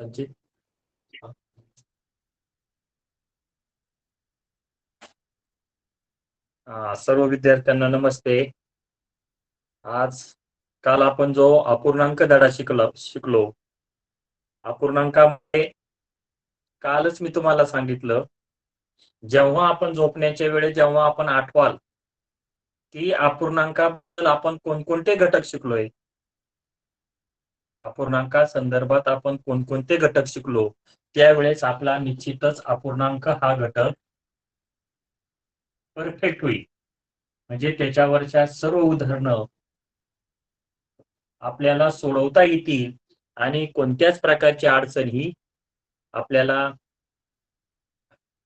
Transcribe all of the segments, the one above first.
संचित. सर्व विद्यार्थ्यांना नमस्ते. आज काल आपण जो अपूर्णांक धडा शिकलो अपूर्णांकामध्ये कालच मी तुम्हाला सांगितलं, जेव्हा आपण झोपण्याच्या वेळेस जेव्हा आपण आठवाल की अपूर्णांकाबद्दल आपण कोणकोणते घटक शिकलोय, अपूर्णांका संदर्भात आपण कोणकोणते घटक शिकलो, त्यावेळेस आपला निश्चितच अपूर्णांक हा घटक परफेक्ट होईल. म्हणजे त्याच्यावरच्या सर्व उदाहरणं आपल्याला सोडवता येतील आणि कोणत्याच प्रकारची अडचण ही आपल्याला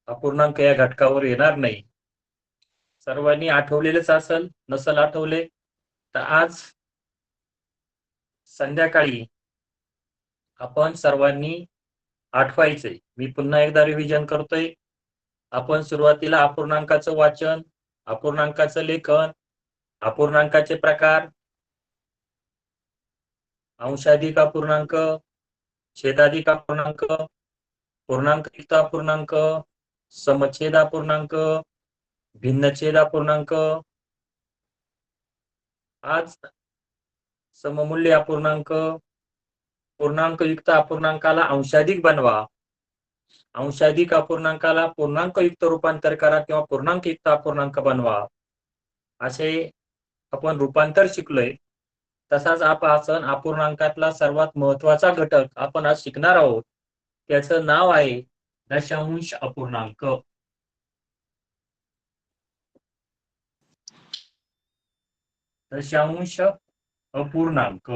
अपूर्णांक या घटकावर येणार नाही. सर्वांनी आठवलेलेच असेल, नसल आठवले तर आज संध्याकाळी आपण सर्वांनी आठवायचंय. मी पुन्हा एकदा रिव्हिजन करतोय. आपण सुरुवातीला अपूर्णांकाचं वाचन, अपूर्णांकाचं लेखन, अपूर्णांकाचे प्रकार, अंशाधिक अपूर्णांक, छेदाधिक अपूर्णांक, पूर्णांकयुक्त अपूर्णांक, समछेद अपूर्णांक, भिन्नछेद अपूर्णांक, आज सममूल्य अपूर्णांक, पूर्णांकयुक्त अपूर्णांकाला अंशाधिक बनवा, अंशाधिक अपूर्णांकाला पूर्णांकयुक्त रूपांतर करा किंवा पूर्णांकयुक्त अपूर्णांक बनवा, असे आपण रूपांतर शिकलोय. तसाच आपण अपूर्णांकातला सर्वात महत्वाचा घटक आपण आज शिकणार आहोत, त्याचं नाव आहे दशांश अपूर्णांक. दशांश अपूर्णांक.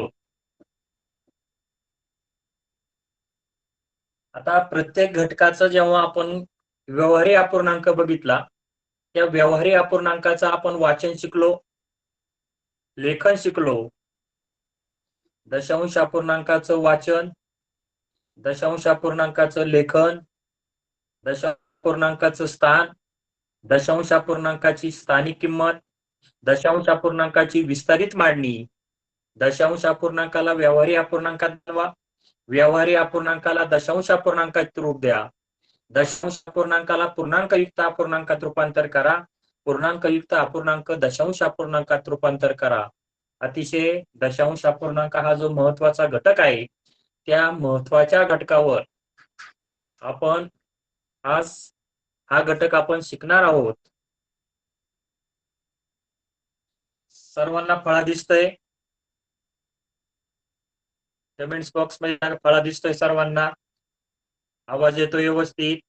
आता प्रत्येक घटकाचं जेव्हा आपण व्यवहारी अपूर्णांक बघितला, त्या व्यवहारी अपूर्णांकाचं आपण वाचन शिकलो, लेखन शिकलो. दशांश अपूर्णांकाचं वाचन, दशांश अपूर्णांकाचं लेखन, दशांश अपूर्णांकाचं स्थान, दशांश अपूर्णांकाची स्थानिक किंमत, दशांश अपूर्णांकाची विस्तारित मांडणी, दशांश अपूर्णांकाला व्यवहारी अपूर्णांकात बनवा, व्यवहारी अपूर्णांकाला दशांश अपूर्णांकात रूप द्या, दशांश अपूर्णांकाला पूर्णांकयुक्त अपूर्णांकात रूपांतर करा, पूर्णांकयुक्त अपूर्णांक दशांश अपूर्णांकात रूपांतर करा. अतिशय दशांश अपूर्णांक हा जो महत्वाचा घटक आहे, त्या महत्वाच्या घटकावर आपण आज हा घटक आपण शिकणार आहोत. सर्वांना फळा दिसतोय? कमेंट्स बॉक्स मध्ये फळा दिसतोय सर्वांना? आवाज येतोय व्यवस्थित?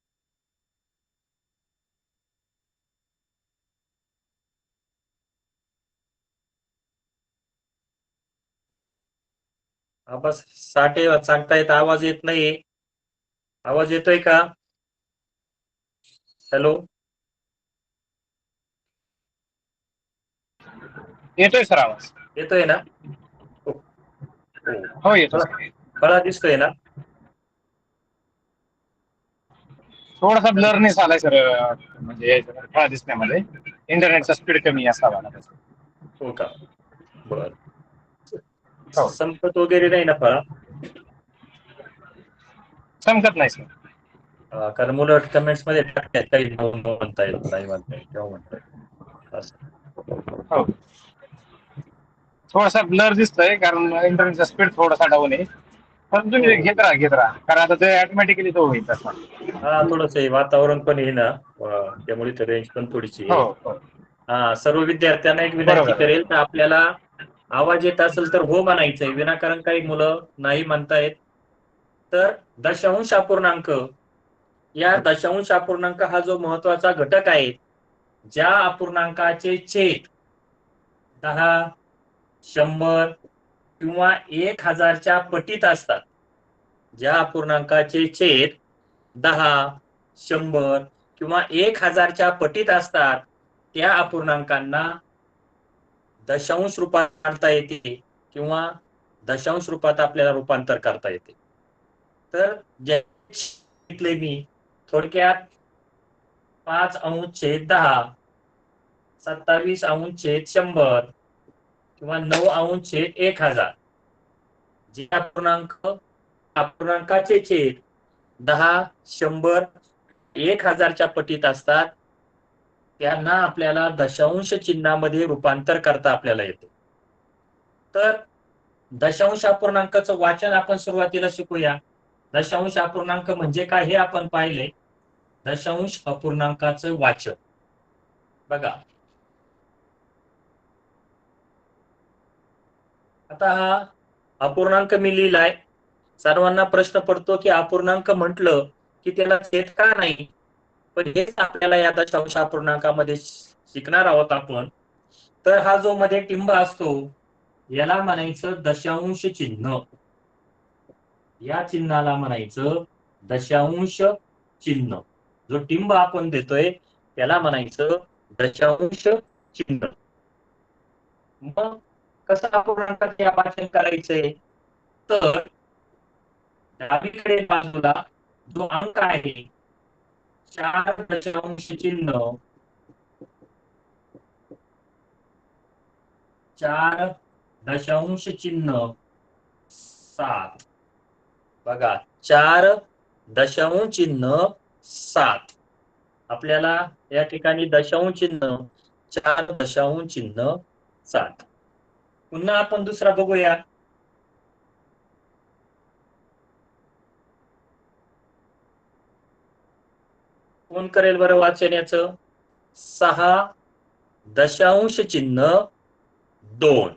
आवाज साठे सांगतायत, आवाज येत नाही. आवाज येतोय का? हॅलो, येतोय सर आवाज? येतोय ना? हो येतोय. फळा दिसतोय ना? थोडासा ब्लरनेस आलाय सर, म्हणजे फळा दिसण्यामध्ये इंटरनेटचा स्पीड कमी असावा. हो का? बर. हो, संपत वगैरे नाही ना फळा? संपत नाही सर. कारण मुलं कमेंट्स मध्ये टाकतात काही म्हणतायत, नाही म्हणतायत, केव्हा म्हणतायत असं. हो, थोडासा ब्लर दिसतोय कारण इंटरनेटचा स्पीड थोडासा डाऊन आहे. पण तुम्ही घेत राहा कारण आता ते ऑटोमॅटिकली तो होईल तसा. हा, थोडस वातावरण पण आहे ना, त्यामुळे तर रेंज पण थोडीशी हो आहे. हो, सर्व विद्यार्थ्यांना एक विनंती बरोबर. करेल, तर आपल्याला आवाज येत असेल तर हो म्हणायचंय. विनाकारण काही मुलं नाही म्हणतायत. तर दशांश अपूर्णांक, या दशांश अपूर्णांक हा जो महत्वाचा घटक आहे, ज्या अपूर्णांकाचे छेद 10, 100 किंवा 1000च्या पटीत असतात, ज्या अपूर्णांकाचे छेद 10, 100 किंवा 1000च्या पटीत असतात, त्या अपूर्णांकांना दशांश रूपात आणता येते किंवा दशांश रूपात आपल्याला रूपांतर करता येते. तर जे सांगितले मी थोडक्यात 5/10, 27/100 किंवा 9/1000 जे अपूर्णांक अपूर्णांकाचे छेद 10, 100, 1000च्या पटीत असतात त्यांना आपल्याला दशांश चिन्हामध्ये रूपांतर करता आपल्याला येते. तर दशांश अपूर्णांकाचं वाचन आपण सुरुवातीला शिकूया. दशांश अपूर्णांक म्हणजे काय हे आपण पाहिले. दशांश अपूर्णांकाचं वाचन बघा. आता हा अपूर्णांक मी लिहिलाय. सर्वांना प्रश्न पडतो की अपूर्णांक म्हटलं की त्याला छेद का नाही, पण हेच आपल्याला या दशांश अपूर्णांकामध्ये शिकणार आहोत आपण. तर हा जो मध्ये टिंब असतो याला म्हणायचं दशांश चिन्ह. या चिन्हाला म्हणायचं दशांश चिन्ह. जो टिंब आपण देतोय त्याला म्हणायचं दशांश चिन्ह. मग कसं अपूर्णांकाचे वाचन करायचंय, तर डावीकडे बाजूला जो अंक आहे 4 दशांश चिन्ह 4 दशांश चिन्ह 7 बघा 4 दशांश चिन्ह 7. आपल्याला या ठिकाणी दशांश चिन्ह 4 दशांश चिन्ह 7. पुन्हा आपण दुसरा बघूया. कोण करेल बरं वाचन याचं? 6 दशांश चिन्ह 2.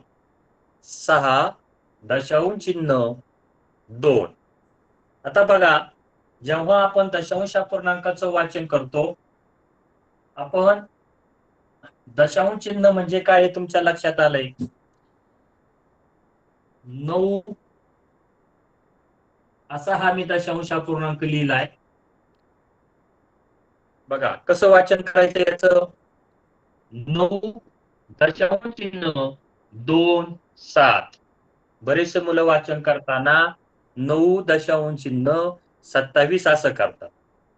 6 दशांश चिन्ह 2. आता बघा, जेव्हा आपण दशांश अपूर्णांकाचं वाचन करतो, आपण दशांश चिन्ह म्हणजे काय हे तुमच्या लक्षात आलंय. 9 असा हा मी दशांश अपूर्णांक लिहिलाय. बघा कसं वाचन करायचं याचं. 9 दशांश चिन्ह 2 7. बरेचसे मुलं वाचन करताना 9 दशांश चिन्ह 27 असं करतात.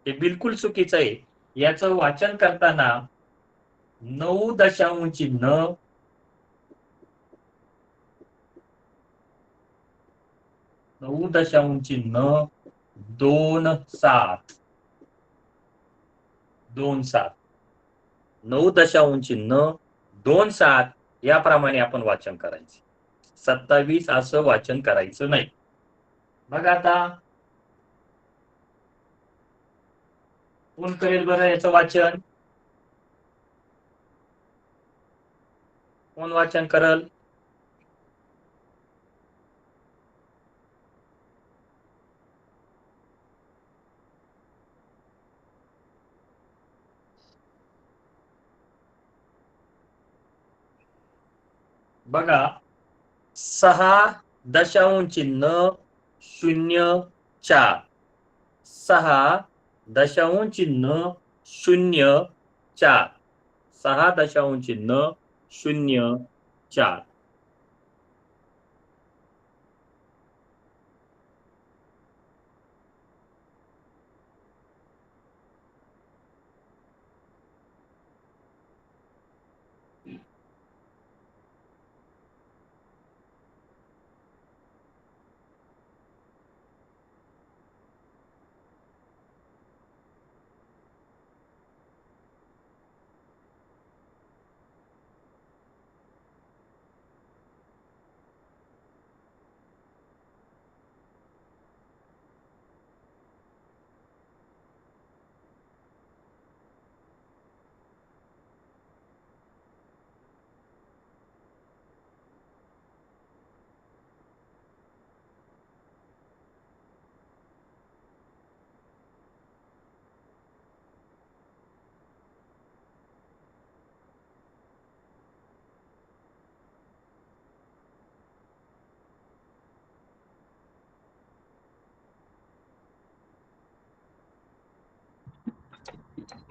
हे बिलकुल चुकीचं आहे. याचं वाचन करताना 9 दशांश चिन्ह 9 दशांश चिन्ह 2 7 2 7 9 दशांश चिन्ह 2 7 याप्रमाणे आपण वाचन करायचे. 27 असं वाचन करायचं नाही. मग आता कोण करेल बरं याचं वाचन? कोण वाचन करल? बघा 6 दशांश चिन्ह 0 4. 6 दशांश चिन्ह 0 4. 6 दशांश चिन्ह 0 4.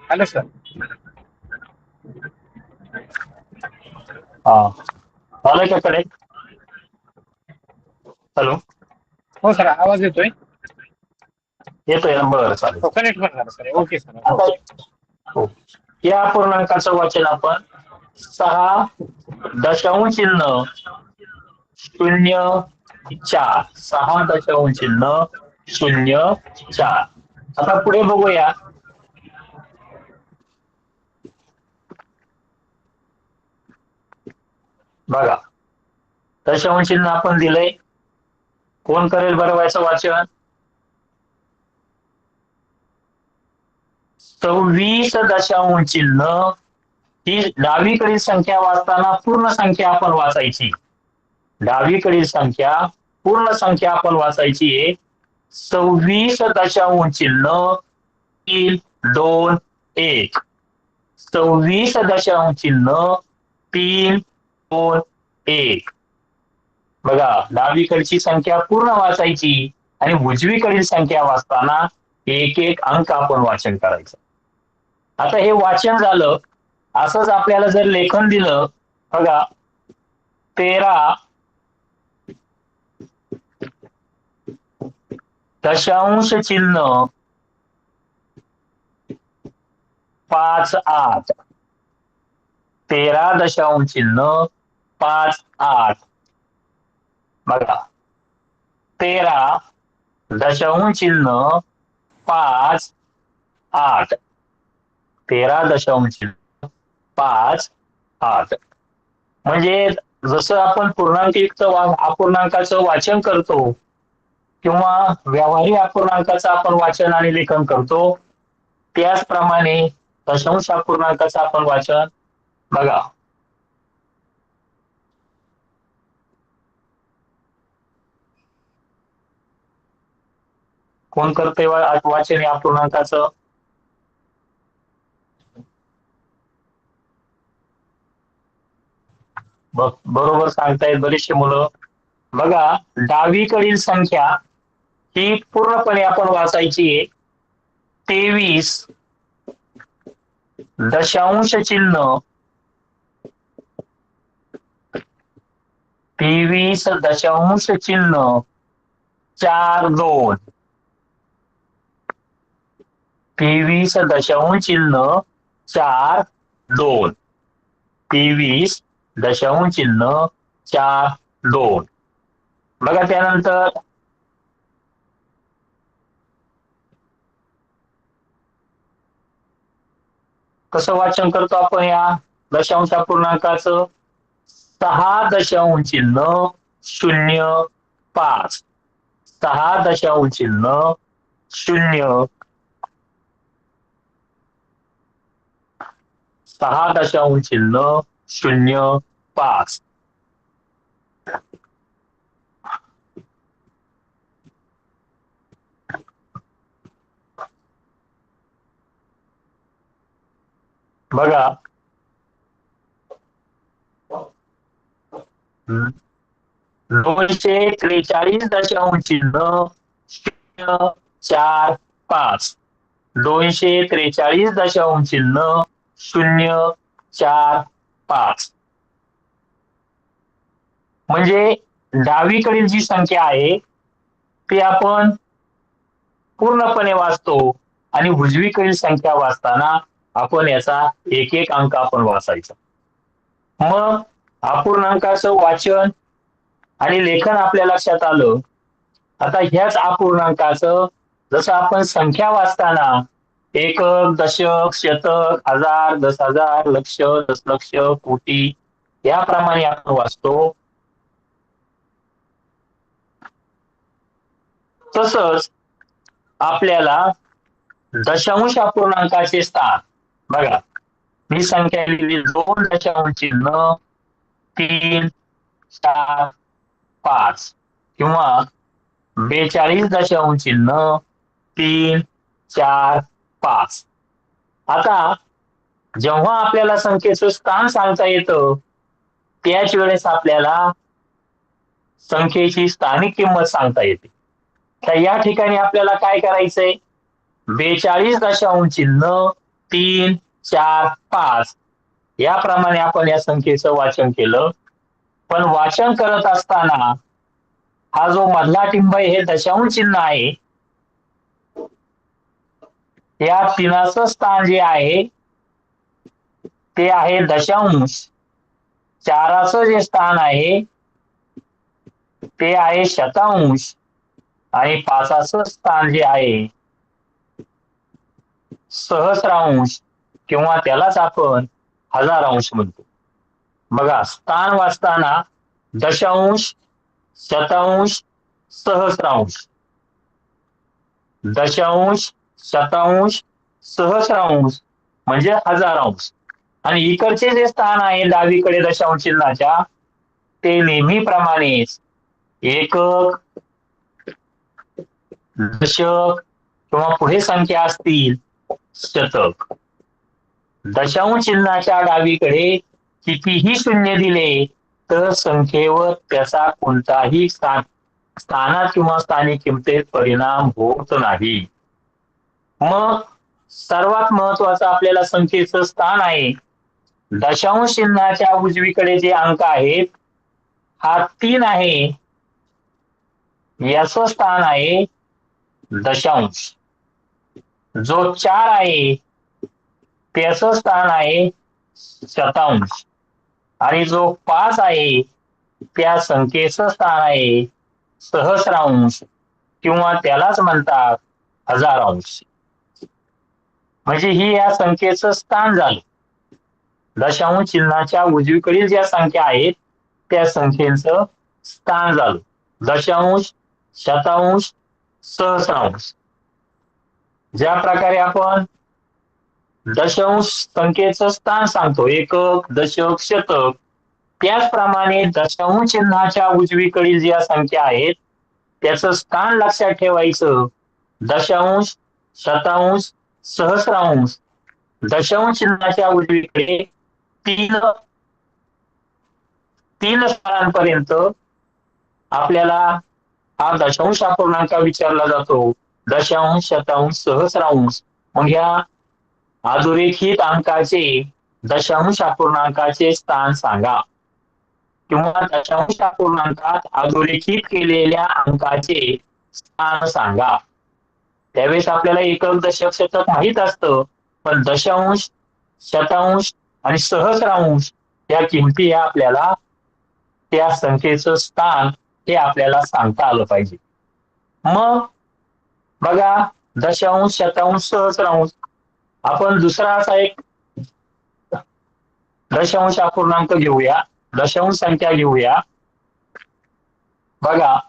Hello sir. आलं का कडे? हॅलो, हो सर, आवाज येतोय. येतोय ना? बरं चालेल. कनेक्ट पण झालं सर. Okay sir. आता हो, या अपूर्णांकाचं वाचन आपण 6 दशांश चिन्ह 0 4. 6 दशांश चिन्ह 0.4. आता पुढे बघूया. बघा, दशांश चिन्ह आपण दिलंय. कोण करेल बरं याचं वाचन? 26 दशांश चिन्ह ही डावीकडील संख्या वाचताना पूर्ण संख्या आपण वाचायची. डावीकडील संख्या पूर्ण संख्या आपण वाचायची आहे. 26 दशांश चिन्ह 3, 2, 1. 26 दशांश चिन्ह 3, 2, 1. बघा, डावीकडची संख्या पूर्ण वाचायची आणि उजवीकडील संख्या वाचताना एक एक अंक आपण वाचन करायचं. आता हे वाचन झालं. असंच आपल्याला जर लेखन दिलं, बघा, 13 दशांश चिन्ह 5.8. 13 दशांश चिन्ह 5.8. बघा, 13 दशांश चिन्ह 5.8. 13 दशांश चिन्ह 5.8. म्हणजे जसं आपण पूर्णांकयुक्त अपूर्णांकाचं वाचन करतो किंवा व्यावहारिक अपूर्णांकाचं आपण वाचन आणि लेखन करतो, त्याचप्रमाणे दशांश अपूर्णांकाचं आपण वाचन, बघा, कोण करते वाचन या अपूर्णांकाचं? बरोबर सांगतायत बरेचसे मुलं. बघा, डावीकडील संख्या ही पूर्णपणे आपण वाचायची आहे. 23 दशांश चिन्ह 23 दशांश चिन्ह 4.2. 23 दशांश चिन्ह 4.2. 23 दशांश चिन्ह 4.2. बघा, त्यानंतर कसं वाचन करतो आपण या दशांश अपूर्णांकाचं? 6 दशांश चिन्ह 0.5. 6 दशांश चिन्ह 0. 6 दशांश चिन्ह 0.5. बघा, 243 दशांश चिन्ह 0.45. 243 दशांश चिन्ह 0.45. म्हणजे डावीकडील जी संख्या आहे ती आपण पूर्णपणे वाचतो आणि उजवीकडील संख्या वाचताना आपण याचा एक एक अंक आपण वाचायचा. मग अपूर्णांकाचं वाचन आणि लेखन आपल्या लक्षात आलं. आता ह्याच अपूर्णांकाचं जसं आपण संख्या वाचताना एकक, दशक, शतक, हजार, 10,000, लक्ष, दशलक्ष, कोटी याप्रमाणे आपण वाचतो, तसंच आपल्याला दशांश अपूर्णांकाचे स्थान, बघा, मी संख्या लिहिली 2 दशांश चिन्ह 3, 4, 5 किंवा 42 दशांश चिन्ह 3, 4, 5. आता जेव्हा आपल्याला संख्येचं स्थान सांगता येतं त्याच वेळेस आपल्याला संख्येची स्थानिक किंमत सांगता येते. तर या ठिकाणी आपल्याला काय करायचंय? 42 दशांश चिन्ह 3, 4, 5 याप्रमाणे आपण या संख्येचं वाचन केलं. पण वाचन करत असताना हा जो मधला टिंब आहे हे दशांश चिन्ह आहे. या चिन्हाचं स्थान जे आहे ते आहे दशांश. 4चं जे स्थान आहे ते आहे शतांश आणि 5चं स्थान जे आहे सहस्रांश किंवा त्यालाच आपण हजारांश म्हणतो. बघा, स्थान वाचताना दशांश, शतांश, सहस्रांश, दशांश, शतांश, सहस्रांश म्हणजे हजारांश. आणि इकडचे जे स्थान आहे डावीकडे दशांश चिन्हाच्या ते नेहमीप्रमाणेच एकक, दशक किंवा पुढे संख्या असतील शतक. दशांश चिन्हाच्या डावीकडे कितीही शून्य दिले तर संख्येवर त्याचा कोणताही स्थानात किंवा स्थानिक किमतीत परिणाम होत नाही. मग सर्वात महत्वाचं आपल्याला संख्येचं स्थान आहे. दशांश चिन्हाच्या उजवीकडे जे अंक आहेत हा 3 आहे, याचं स्थान आहे दशांश. जो 4 आहे त्याचं स्थान आहे शतांश. आणि जो 5 आहे त्या संख्येचं स्थान आहे सहस्रांश किंवा त्यालाच म्हणतात हजारांश. म्हणजे ही या संख्येचं स्थान झालं. दशांश चिन्हाच्या उजवीकडील ज्या संख्या आहेत त्या संख्येचं स्थान झालं. दशांश, शतांश, सहस्रांश. ज्या प्रकारे आपण दशांश संख्येचं स्थान सांगतो, एकक, दशक, शतक, त्याचप्रमाणे दशांश चिन्हाच्या उजवीकडील ज्या संख्या आहेत त्याचं स्थान लक्षात ठेवायचं. दशांश, शतांश, सहस्रांश. दशांश चिन्हाच्या उजवीकडे तीन स्थानांपर्यंत आपल्याला हा दशांश अपूर्णांक विचारला जातो. दशांश, शतांश, सहस्रांश. मग ह्या अधोरेखित अंकाचे दशांश अपूर्णांकाचे स्थान सांगा किंवा दशांश अपूर्णांकात अधोरेखित केलेल्या अंकाचे स्थान सांगा. त्यावेळेस आपल्याला एकक, दशक, शतक माहित असतं, पण दशांश, शतांश आणि सहस्रांश या किमती या आपल्याला त्या संख्येचं स्थान हे आपल्याला सांगता आलं पाहिजे. मग बघा, दशांश, शतांश, सहस्रांश. आपण दुसरा असा एक दशांश अपूर्णांक घेऊया, दशांश संख्या घेऊया. बघा,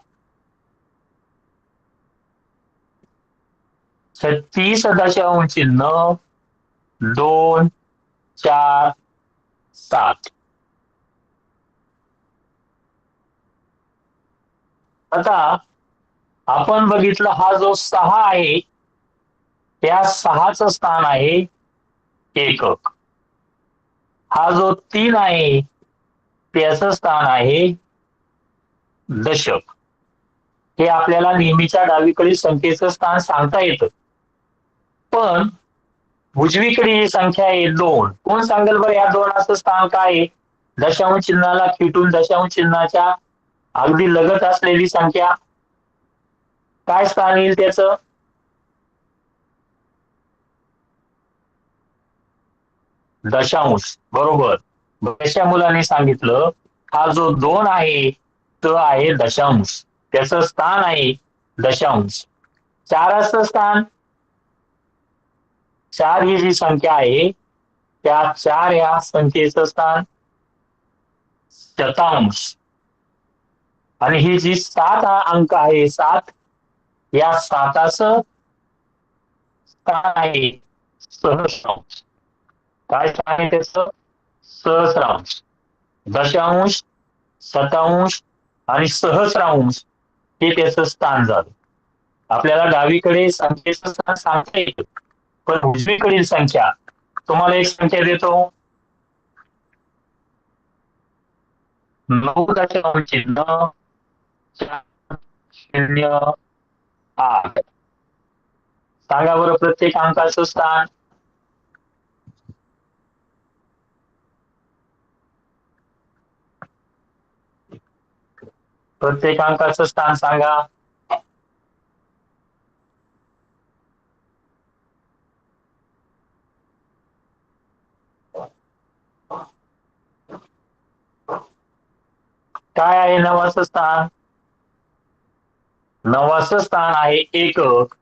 36 दशांश चिन्ह 2, 4, 7. आता आपण बघितलं हा जो 6 आहे त्या 6चं स्थान आहे एकक. हा जो 3 आहे त्याचं स्थान आहे दशक. हे आपल्याला नेहमीच्या डावीकडील संख्येचं स्थान सांगता येतं. पण उजवीकडे ही संख्या आहे 2. कोण सांगेल बरं या 2चं स्थान काय आहे? दशांश चिन्हाला खेटून दशांश चिन्हाच्या अगदी लगत असलेली संख्या काय स्थान येईल त्याचं? दशांश. बरोबर. बऱ्याचशा मुलांनी सांगितलं हा जो 2 आहे तो आहे दशांश, त्याचं स्थान आहे दशांश. 4चं स्थान, 4 ही जी संख्या आहे त्या 4 या संख्येचं स्थान शतांश. आणि ही जी 7 हा अंक आहे 7 या 7चं स्थान आहे सहस्रांश. काय स्थान आहे त्याचं? सहस्रांश. दशांश, शतांश आणि सहस्रांश हे त्याचं स्थान झालं. आपल्याला डावीकडे संख्येचं स्थान सांगता येतं, पण उजवीकडील संख्या, तुम्हाला एक संख्या देतो 9 दशांश चिन्ह 408. सांगा बरं प्रत्येक अंकाचं स्थान. प्रत्येक अंकाचं स्थान सांगा. काय आहे 9चं स्थान? 9वाचं स्थान आहे एकक.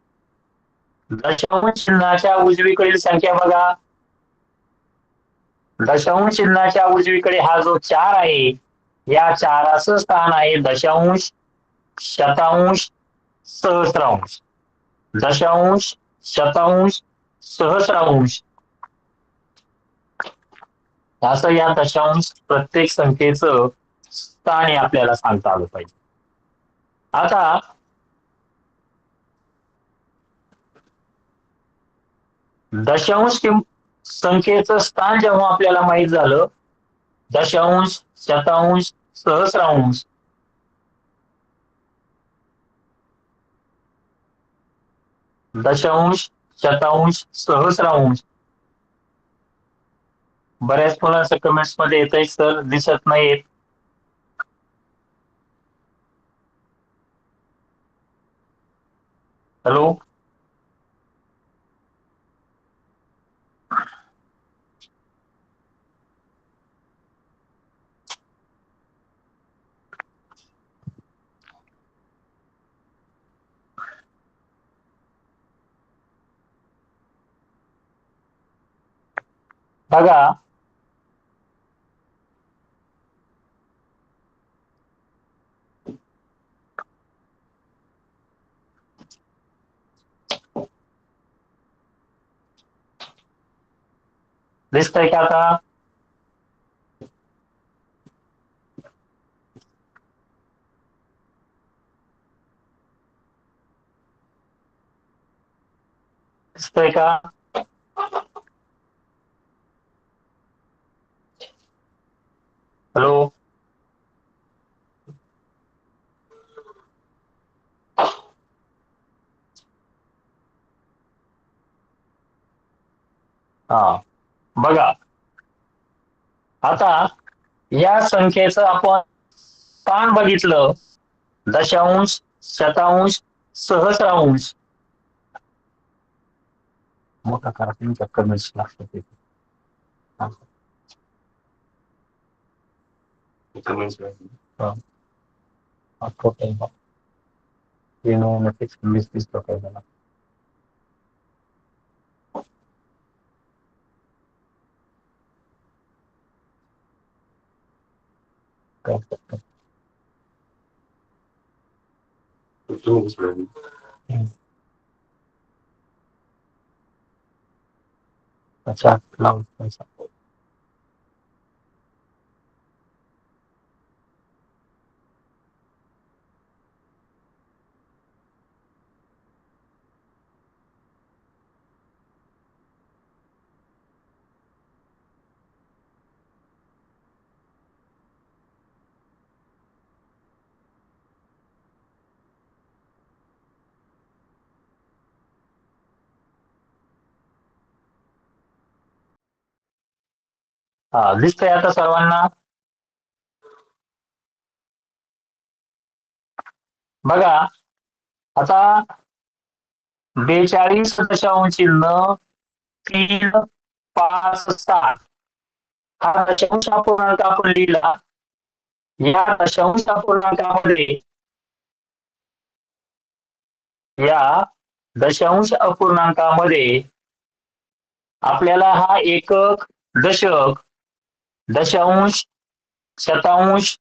दशांश चिन्हाच्या उजवीकडील संख्या बघा. दशांश चिन्हाच्या उजवीकडे हा जो 4 आहे, या 4चं स्थान आहे दशांश, शतांश, सहस्रांश. दशांश, शतांश, सहस्रांश असं या दशांश प्रत्येक संख्येचं स्थान हे आपल्याला सांगता आलं पाहिजे. आता दशांश संख्येचं स्थान जेव्हा आपल्याला माहित झालं, दशांश, शतांश, सहस्रांश दशांश, शतांश, सहस्रांश. बऱ्याच मुलांचं कमेंट्स मध्ये येतंय सर दिसत नाहीत. हॅलो. बघा दिसतंय का आता? दिसतंय का? हॅलो. हा बघा आता या संख्येचं आपण स्थान बघितलं. दशांश, शतांश, सहस्रांश. मोठा करा तुमच्या कमेंट्स लागतात. अच्छा लावून पैसा. हा दिसतंय आता सर्वांना? बघा आता 42.357 हा दशांश अपूर्णांक आपण लिहिला. या दशांश अपूर्णांकामध्ये आपल्याला हा एकक, दशक, दशांश, शतांश,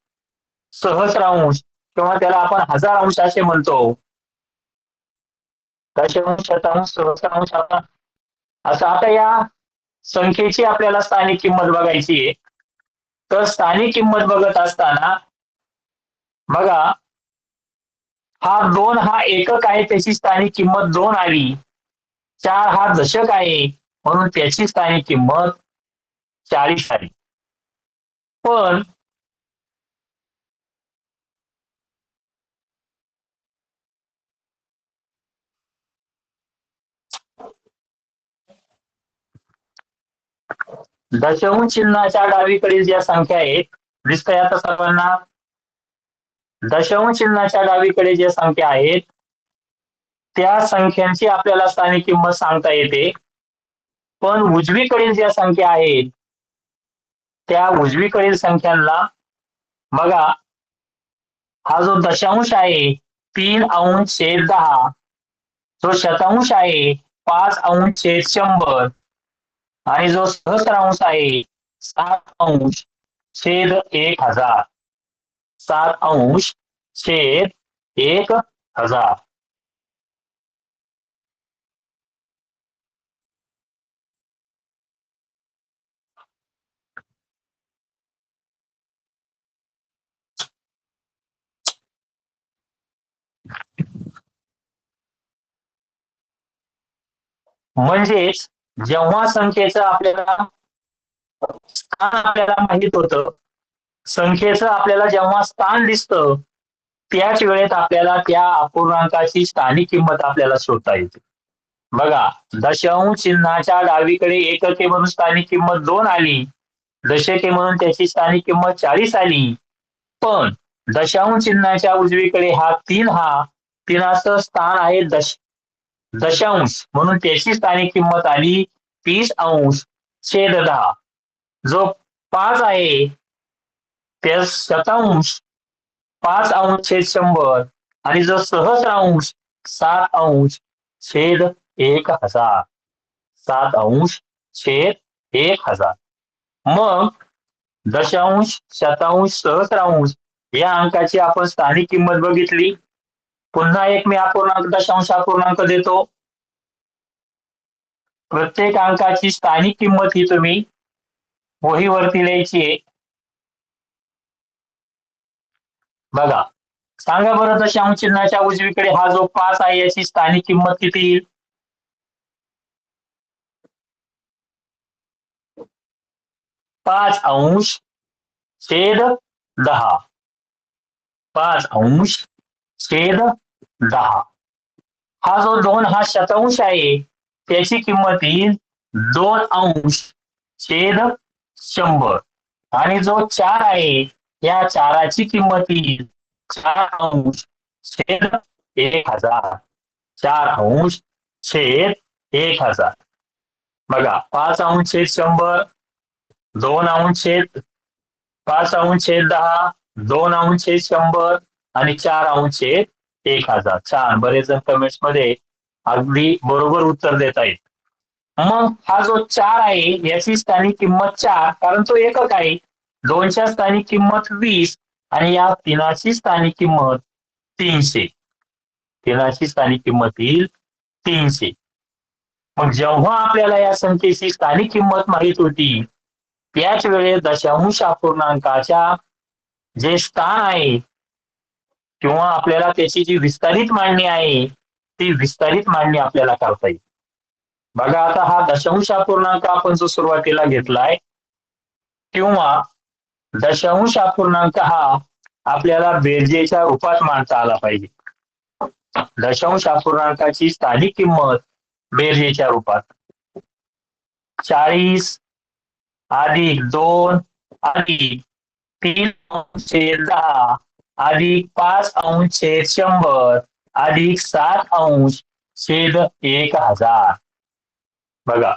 सहस्रांश किंवा त्याला आपण हजारांश असे म्हणतो. दशांश, शतांश, सहस्रांश असं आता या संख्येची आपल्याला स्थानिक किंमत बघायची आहे. तर स्थानिक किंमत बघत असताना बघा हा 2 हा एकक आहे, त्याची स्थानिक किंमत 2 आली. 4 हा दशक आहे म्हणून त्याची स्थानिक किंमत 40 आली. पण दशांश चिन्हाच्या डावीकडील ज्या संख्या आहेत, दिसतंय आता सर्वांना? दशांश चिन्हाच्या डावीकडे ज्या संख्या आहेत त्या संख्यांची आपल्याला स्थानिक किंमत सांगता येते. पण उजवीकडील ज्या संख्या आहेत त्या उजवीकडील संख्यांना बघा हा जो दशांश आहे 3/10, जो शतांश आहे 5/100 आणि जो सहस्रांश आहे 7/1000. 7/1000. म्हणजेच जेव्हा संख्येचं आपल्याला स्थान आपल्याला माहित होतं, संख्येचं आपल्याला जेव्हा स्थान दिसतं, त्याच वेळेत आपल्याला त्या अपूर्णांकाची स्थानिक किंमत आपल्याला शोधता येते. बघा, दशांश चिन्हाच्या डावीकडे एकके म्हणून स्थानिक किंमत 2 आली, दशके म्हणून त्याची स्थानिक किंमत 40 आली. पण दशांश चिन्हाच्या उजवीकडे हा 3, हा तिनाचं स्थान आहे दशांश म्हणून त्याची स्थानिक किंमत आली 30/10. जो 5 आहे त्या शतांश 5/100 आणि जो सहस्रांश 7/1000. 7/1000. मग दशांश, शतांश, सहस्रांश या अंकाची आपण स्थानिक किंमत बघितली. पुन्हा एक मी अपूर्णांक दशांश अपूर्णांक देतो. प्रत्येक अंकाची स्थानिक किंमत ही तुम्ही वहीवरती लिहायची आहे. बघा, सांगा बरं, दशांश चिन्हाच्या उजवीकडे हा जो 5 आहे याची स्थानिक किंमत किती येईल? 5/10. 5/10. हा जो 2 हा शतांश आहे त्याची किंमत येईल 2/100 आणि जो 4 आहे या 4ची किंमत येईल 4/1000. 4/1000. बघा, 5/100, 2/5/10, 2/100 आणि 4/1000. छान, बरेच जण कमेंट्स मध्ये अगदी बरोबर उत्तर देत आहेत. मग हा जो 4 आहे याची स्थानिक किंमत 4, कारण तो एकक आहे. 2च्या स्थानिक किंमत 20 आणि या 3ची स्थानिक किंमत 300. 3ची स्थानिक किंमत येईल 300. मग जेव्हा आपल्याला या संख्येची स्थानिक किंमत माहित होती, त्याच वेळेस दशांश अपूर्णांकाच्या जे स्थान आहे किंवा आपल्याला त्याची जी विस्तारित मांडणी आहे ती विस्तारित मांडणी आपल्याला करता येईल. बघा, आता हा दशांश अपूर्णांक आपण जो सुरुवातीला घेतलाय किंवा दशांश अपूर्णांक हा आपल्याला बेरजेच्या रूपात मांडता आला पाहिजे. दशांश अपूर्णांकाची स्थानिक किंमत बेरजेच्या रूपात 40 अधिक 2 अधिक 3/10 अधिक 5/100 अधिक 7/1000. बघा,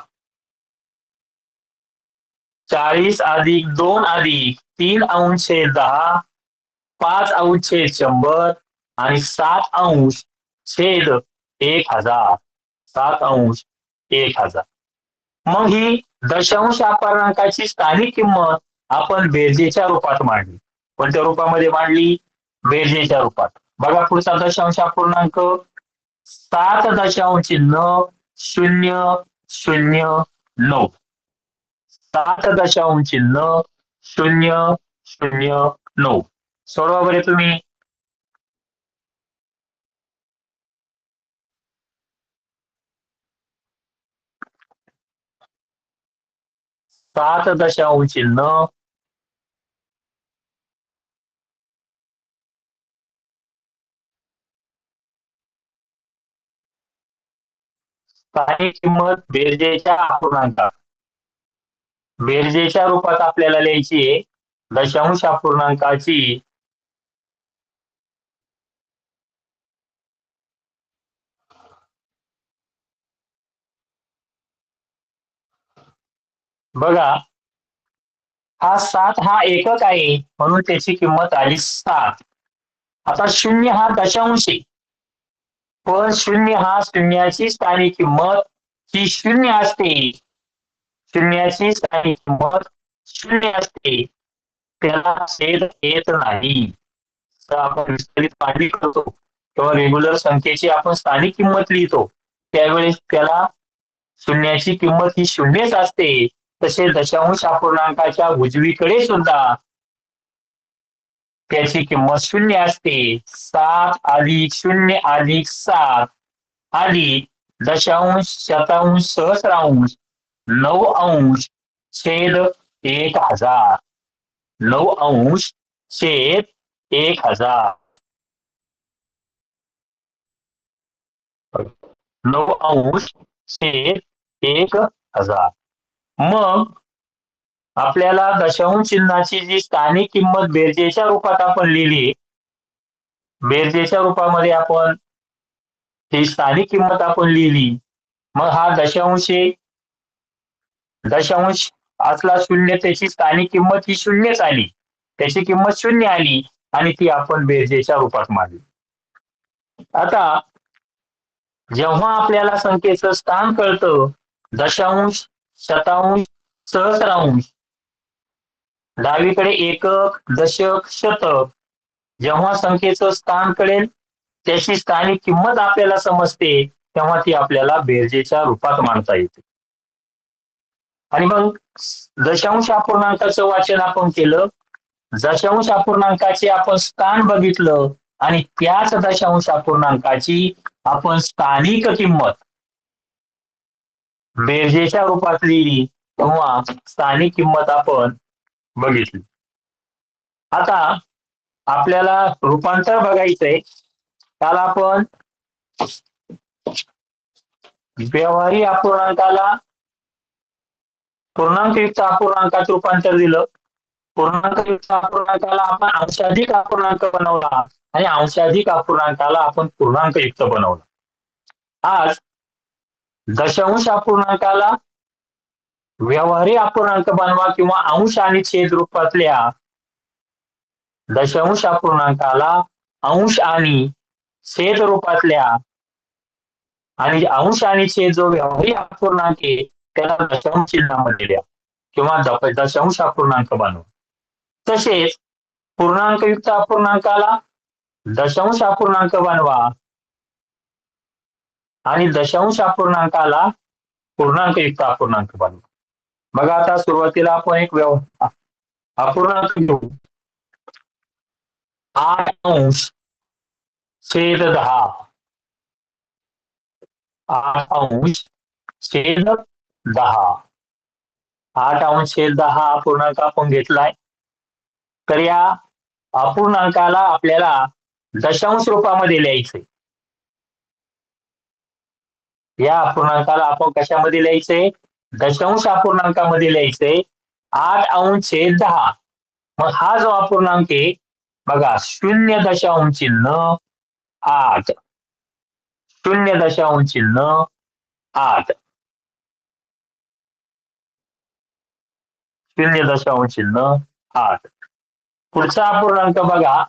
40 अधिक 2 अधिक 3/10 5/100 आणि 7/1000. 7/1000. मग ही दशांश अपूर्णांकाची स्थानिक किंमत आपण बेरजेच्या रूपात मांडली. कोणत्या रूपामध्ये मांडली? बेरजेच्या रूपात. बघा, पुढचा दशांश अपूर्णांक 7.009. 7.009. सोडवा बरे तुम्ही. 7.009. स्थानिक किंमत बेरजेच्या अपूर्णांकात बेरजेच्या रूपात आपल्याला लिहायची आहे. दशांश अपूर्णांकाची बघा, हा 7 हा एकक आहे म्हणून त्याची किंमत आली 7. आता 0 हा दशांश आहे पण शून्य हा शून्याची स्थानिक किंमत ही शून्य असते. शून्याची स्थानिक किंमत शून्य असते, त्याला छेद येत नाही. तर आपण विस्तारित मांडणी करतो किंवा रेग्युलर संख्येची आपण स्थानिक किंमत लिहितो, त्यावेळेस त्याला शून्याची किंमत ही शून्यच असते. तसे दशांश अपूर्णांकाच्या उजवीकडे सुद्धा त्याची किंमत शून्य असते. 7 अधिक 0 अधिक 7 अधिक दशांश शतांश सहस्रांश 9 अंश छेद 1000. 9 अंश छेद 1000. 9 अंश छेद 1000. मग आपल्याला दशांश चिन्हाची जी स्थानिक किंमत बेरजेच्या रूपात आपण लिहिली, बेरजेच्या रूपामध्ये आपण ही स्थानिक किंमत आपण लिहिली. मग हा दशांश असला शून्य, त्याची स्थानिक किंमत ही शून्यच आली, त्याची किंमत शून्य आली आणि ती आपण बेरजेच्या रूपात मांडली. आता जेव्हा आपल्याला संख्येचं स्थान कळतं, दशांश शतांश सहस्रांश, डावीकडे एकक दशक शतक, जेव्हा संख्येचं स्थान कळेल, त्याची स्थानिक किंमत आपल्याला समजते, तेव्हा ती आपल्याला बेरजेच्या रूपात मांडता येते. आणि मग दशांश अपूर्णांकाचं वाचन आपण केलं, दशांश अपूर्णांकाचे आपण स्थान बघितलं आणि त्याच दशांश अपूर्णांकाची आपण स्थानिक किंमत बेरजेच्या रूपात लिहिली, तेव्हा स्थानिक किंमत आपण बघितली. आता आपल्याला रूपांतर बघायचंय, त्याला आपण व्यवहारी अपूर्णांकाला पूर्णांकयुक्त अपूर्णांकात रूपांतर दिलं. पूर्णांकयुक्त अपूर्णांकाला आपण अंशाधिक अपूर्णांक बनवला आणि अंशाधिक अपूर्णांकाला आपण पूर्णांकयुक्त बनवला. आज दशांश अपूर्णांकाला व्यवहारी अपूर्णांक बनवा किंवा अंश आणि छेद रूपातल्या दशांश अपूर्णांकाला अंश आणि छेद रूपातल्या आणि अंश आणि छेद जो व्यवहारी अपूर्णांक आहे त्याला दशांश चिन्हामध्ये द्या किंवा दशांश अपूर्णांक बनवा. तसेच पूर्णांकयुक्त अपूर्णांकाला दशांश अपूर्णांक बनवा आणि दशांश अपूर्णांकाला पूर्णांकयुक्त अपूर्णांक बनवा. बघा, आता सुरुवातीला आपण एक अपूर्णांक घेऊ. 8 अंश छेद 10. 8 अंश छेद 10. 8 अंश छेद 10 अपूर्णांक आपण घेतलाय. तर या अपूर्णांकाला आपल्याला दशांश रूपामध्ये लिहायचंय. या अपूर्णांकाला आपण कशामध्ये लिहायचंय? दशांश अपूर्णांकामध्ये लिहायचंय. 8 अंश छेद 10. मग हा जो अपूर्णांक आहे बघा, 0.8 0.8 0.8. पुढचा अपूर्णांक बघा,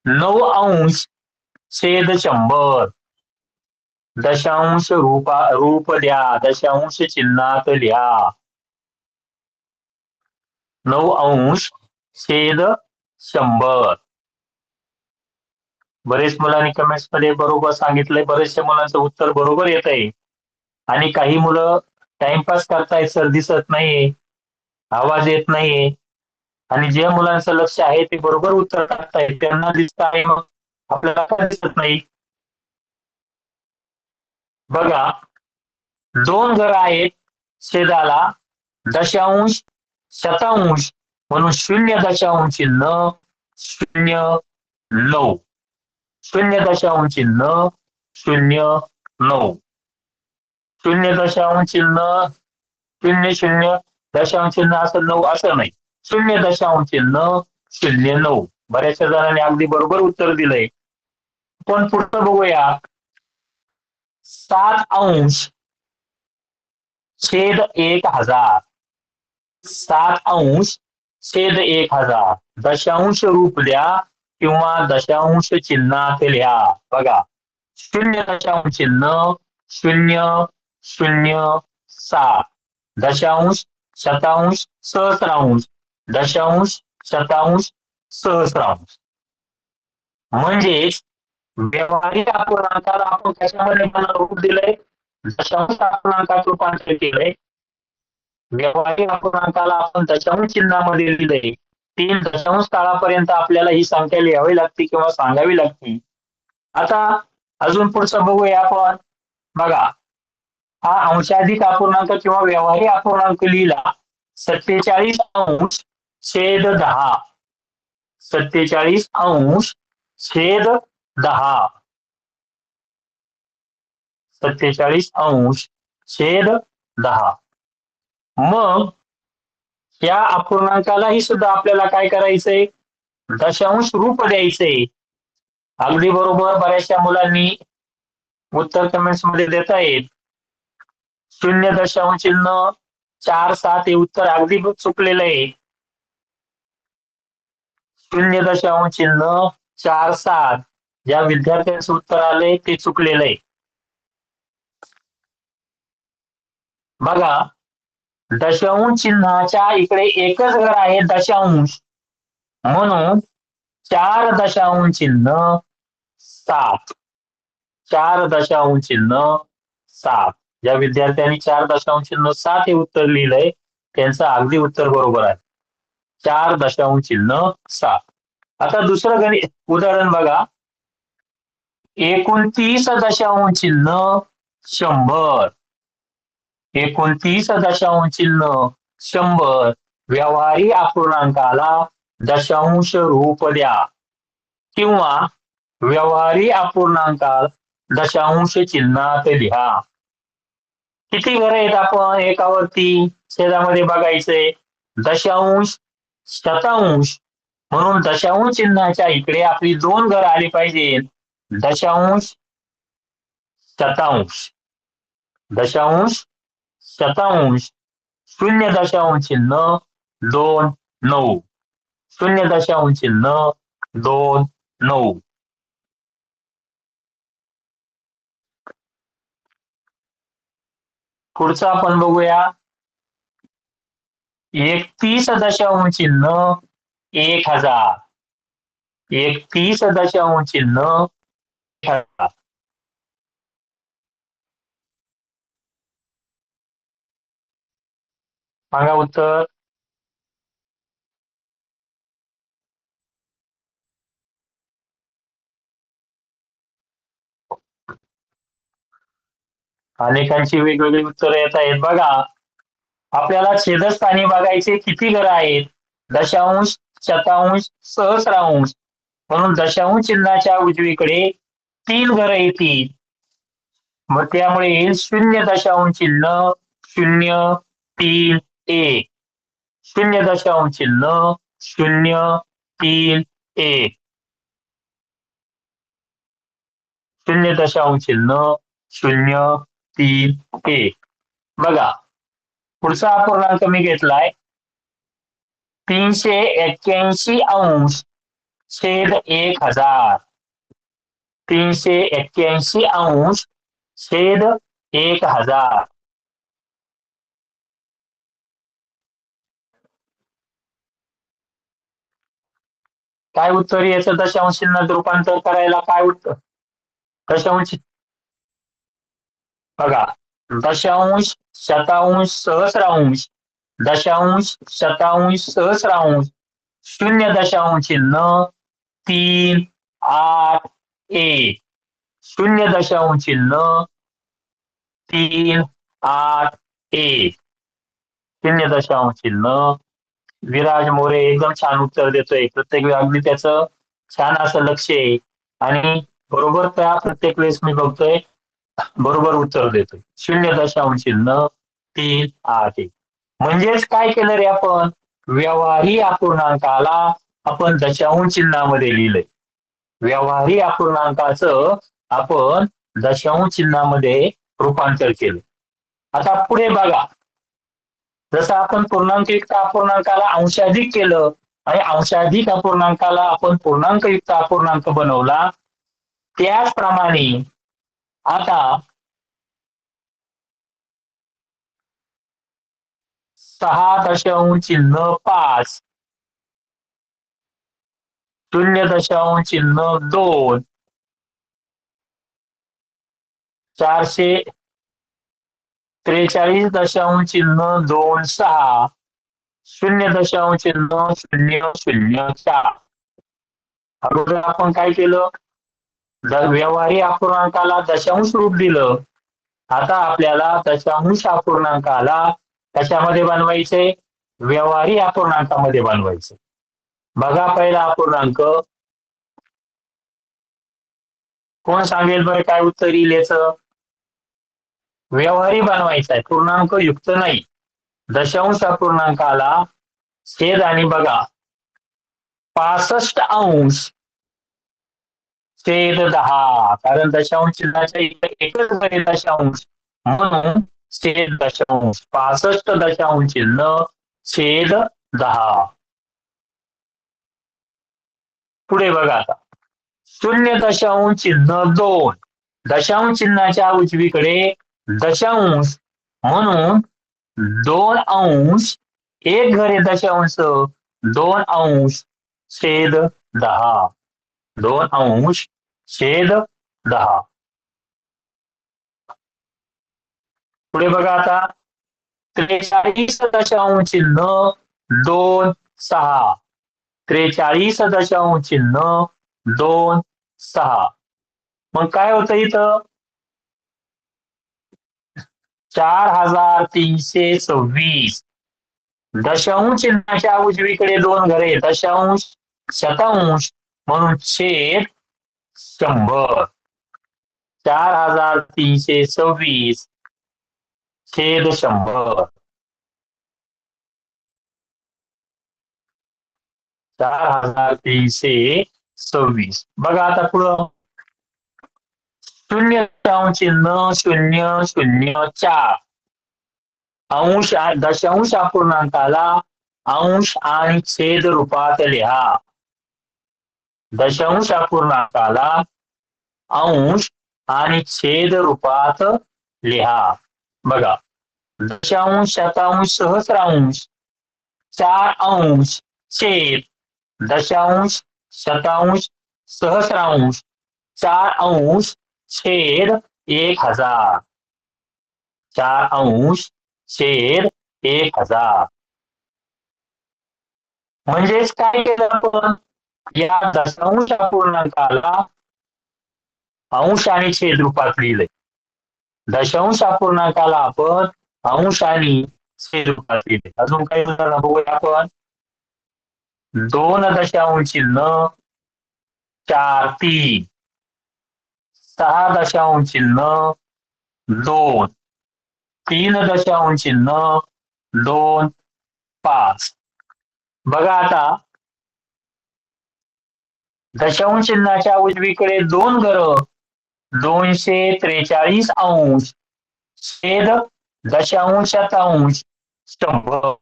9 अंश छेद 100. दशांश रूप द्या, दशांश चिन्हात लिहा. 9 अंश छेद 100. बरेच मुलांनी कमेंट्स मध्ये बरोबर सांगितलंय, बरेचशा मुलांचं उत्तर बरोबर येत आहे आणि काही मुलं टाइमपास करतायत, सर दिसत नाहीये, आवाज येत नाहीये, आणि ज्या मुलांचं लक्ष आहे ते बरोबर उत्तर टाकतायत, त्यांना दिसत आहे, मग आपल्याला काय दिसत नाही? बघा, 2 घरं आहेत छेदाला, दशांश शतांश म्हणून 0.9 0.9 0.9 0.9 0.00 दशांश चिन्ह असं 9 असं नाही, 0.09. बऱ्याचशा जणांनी अगदी बरोबर उत्तर दिलंय. पण पुढचं बघूया. 7 अंश छेद 1000. 7 अंश छेद 1000. दशांश रूप द्या किंवा दशांश चिन्हात लिहा. बघा, शून्य दशांश चिन्ह 0,0,7 दशांश शतांश सहस्रांश दशांश शतांश सहस्रांश. म्हणजेच व्यावहारिक अपूर्णांकाला आपण कशामध्ये रूप दिलंय? दशांश अपूर्णांकात रूपांतर केलंय. व्यावहारिक अपूर्णांकाला आपण दशांश चिन्हामध्ये लिहिलंय. 3 दशांश काळापर्यंत आपल्याला ही संख्या लिहावी लागते किंवा सांगावी लागते. आता अजून पुढचं बघूया आपण. बघा, हा अंशाधिक अपूर्णांक किंवा व्यावहारिक अपूर्णांक लिहिला 47 अंश छेद 10. 47 अंश छेद 10. 47 अंश छेद 10. मग या अपूर्णांकालाही सुद्धा आपल्याला काय करायचंय? दशांश रूप द्यायचंय. अगदी बरोबर, बऱ्याचशा मुलांनी उत्तर कमेंट्स मध्ये देत आहेत. 0.47 हे उत्तर अगदी चुकलेलं आहे. 0.47 ज्या विद्यार्थ्यांचं उत्तर आलंय ते चुकलेलं आहे. बघा, दशांश चिन्हाच्या इकडे एकच घर आहे दशांश, म्हणून 4.7. 4.7. ज्या विद्यार्थ्यांनी 4.7 हे उत्तर लिहिलंय त्यांचं अगदी उत्तर बरोबर आहे. 4.7. आता दुसरं गणित उदाहरण बघा. 29.100. 29.100 व्यावहारिक अपूर्णांकाला दशांश रूप द्या किंवा व्यावहारिक अपूर्णांकाला दशांश चिन्हात लिहा. किती घर आहेत आपण एकावरती छेदामध्ये बघायचंय? दशांश शतांश, म्हणून दशांश चिन्हाच्या इकडे आपली 2 घर आली पाहिजे. दशांश शतांश. दशांश शतांश 0.29. 0.29. पुढचा आपण बघूया. 31.1000. 31.1000. सांगा उत्तर. अनेकांची वेगवेगळी उत्तरं येत आहेत. बघा, आपल्याला छेदस्थानी बघायचे किती घर आहेत? दशांश शतांश सहस्रांश, म्हणून दशांश चिन्हाच्या उजवीकडे 3 घर येतील. मग त्यामुळे 0.031. 0.031. 0.031. बघा, पुढचा अपूर्णांक मी घेतलाय 381 अंश छेद 1000. 381 अंश छेद 1000. काय उत्तर याचं दशांश चिन्हात रूपांतर करायला? काय उत्तर? दशांश बघा, दशांश शतांश सहस्रांश दशांश शतांश सहस्रांश 0.381. 0.381. 0.3. विराज मोरे एकदम छान उत्तर देतोय. प्रत्येक वेळी अगदी त्याचं छान असं लक्ष आहे आणि बरोबर त्या प्रत्येक वेळेस मी बघतोय बरोबर उत्तर देतोय. 0.381. म्हणजेच काय केलं रे आपण? व्यावहारिक अपूर्णांकाला आपण दशांश चिन्हामध्ये लिहिलंय. व्यावहारिक अपूर्णांकाचं आपण दशांश चिन्हामध्ये रूपांतर केलं. आता पुढे बघा, जसं आपण पूर्णांकयुक्त अपूर्णांकाला अंशाधिक केलं आणि अंशाधिक अपूर्णांकाला आपण पूर्णांकयुक्त अपूर्णांक बनवला, त्याचप्रमाणे आता 6.5 0.2 443.26 0.004 अगोदर आपण काय केलं व्यवहारी अपूर्णांकाला दशांश रूप दिलं. आता आपल्याला दशांश अपूर्णांकाला कशामध्ये बनवायचे व्यवहारी अपूर्णांकामध्ये बनवायचे. बघा पहिला अपूर्णांक कोण सांगेल बरं काय उत्तर येईल याचं व्यवहारी बनवायचा आहे पूर्णांक युक्त नाही. दशांश अपूर्णांकाला छेद आणि बघा 65 छेद 10 कारण दशांश चिन्हाच्या इथे एकच घरी दशांश म्हणून छेद दशांश 65 दशांश चिन्ह छेद 10. पुढे बघा आता 0.2 दशांश चिन्हाच्या उजवीकडे दशांश म्हणून 2 अंश एक घरी दशांश 2 अंश छेद 10 2 अंश छेद 10. पुढे बघा आता 43 दशांश चिन्ह 2 6 43 दशांश चिन्ह 2 6 मग काय होतं इथं 4326 दशांश चिन्हाच्या उजवीकडे 2 घरे दशांश शतांश म्हणून छेद 100 4326 छेद 100 4326 बघा आता पुढं 0.004 अंश दशांश अपूर्णांकाला अंश आणि छेद रूपात लिहा. दशांश अपूर्णांकाला अंश आणि छेद रूपात लिहा. बघा दशांश शतांश सहस्रांश 4 अंश छेद दशांश शतांश सहस्रांश 4 अंश छेद 1000 4 अंश छेद 1000 म्हणजेच काय केलं आपण या दशांश अपूर्णांकाला अंश आणि छेद रूपात लिहिलंय. दशांश अपूर्णांकाला आपण अंश आणि छेद रूपात लिहिले. अजून काही उदाहरण बघूया आपण 2 दशांश चिन्ह 4 3 6 दशांश चिन्ह 2 3 दशांश चिन्ह 2 5 बघा आता दशांश चिन्हाच्या उजवीकडे 2 घर 243 अंश छेद दशांश शतांश 100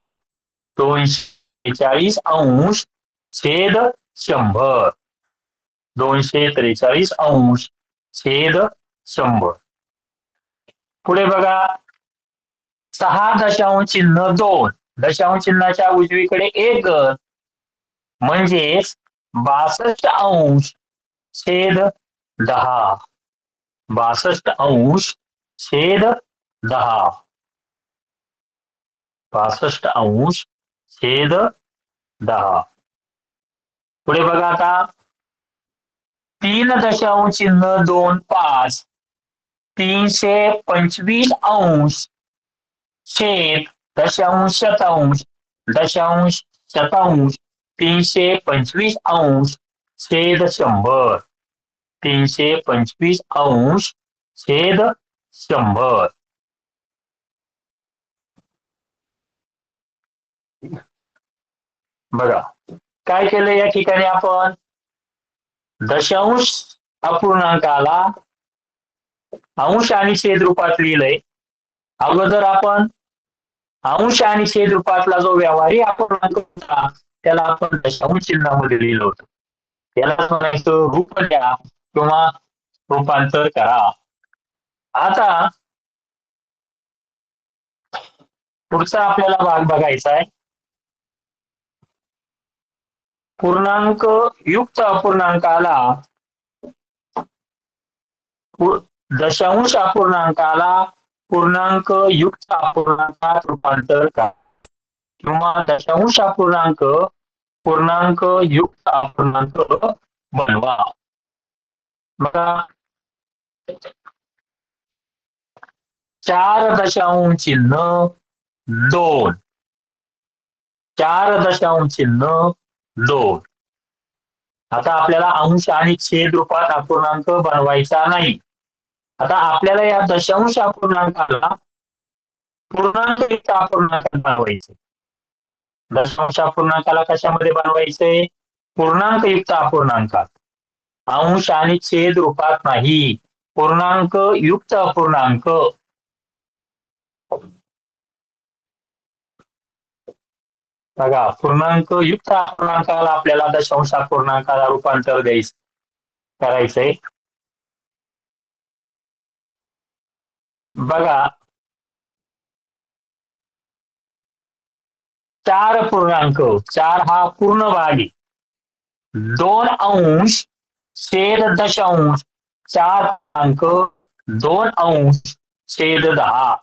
243 अंश छेद 100 243 अंश छेद 100. पुढे बघा 6 दशांश चिन्ह 2 दशांश चिन्हाच्या उजवीकडे 1 घर म्हणजेच 62 अंश छेद 10 62 अंश छेद 10 62 अंश छेद 10. पुढे बघा आता 3 दशांश चिन्ह 2 5 325 अंश छेद दशांश शतांश दशांश शतांश 325 अंश छेद 100 325 अंश छेद 100. बघा काय केलं या ठिकाणी आपण दशांश अपूर्णांकाला अंश आणि छेद रूपात लिहिलंय. अगोदर आपण अंश आणि छेद रूपातला जो व्यवहारी अपूर्णांक होता त्याला आपण दशांश चिन्हामध्ये लिहिलं होतं. त्याला म्हणायचं रूप द्या किंवा रूपांतर करा. आता पुढचा आपल्याला भाग बघायचा आहे. पूर्णांक युक्त अपूर्णांकाला दशांश अपूर्णांकाला पूर्णांक युक्त अपूर्णांकात रूपांतर करा किंवा दशांश अपूर्णांक पूर्णांक युक्त अपूर्णांक बनवा. बघा 4.2 4.2. आता आपल्याला अंश आणि छेद रूपात अपूर्णांक बनवायचा नाही. आता आपल्याला या दशांश अपूर्णांकाला पूर्णांक युक्त अपूर्णांकात बनवायचे. दशांश अपूर्णांकाला कशामध्ये बनवायचे? पूर्णांक युक्त अपूर्णांकात. अंश आणि छेद रूपात नाही, पूर्णांक युक्त अपूर्णांक. बघा पूर्णांक युक्त अपूर्णांकाला आपल्याला दशांश अपूर्णांकाला रूपांतर करायचंय. बघा 4 हा पूर्ण भाग आहे. 2 अंश छेद दशांश 4.2 अंश छेद 10.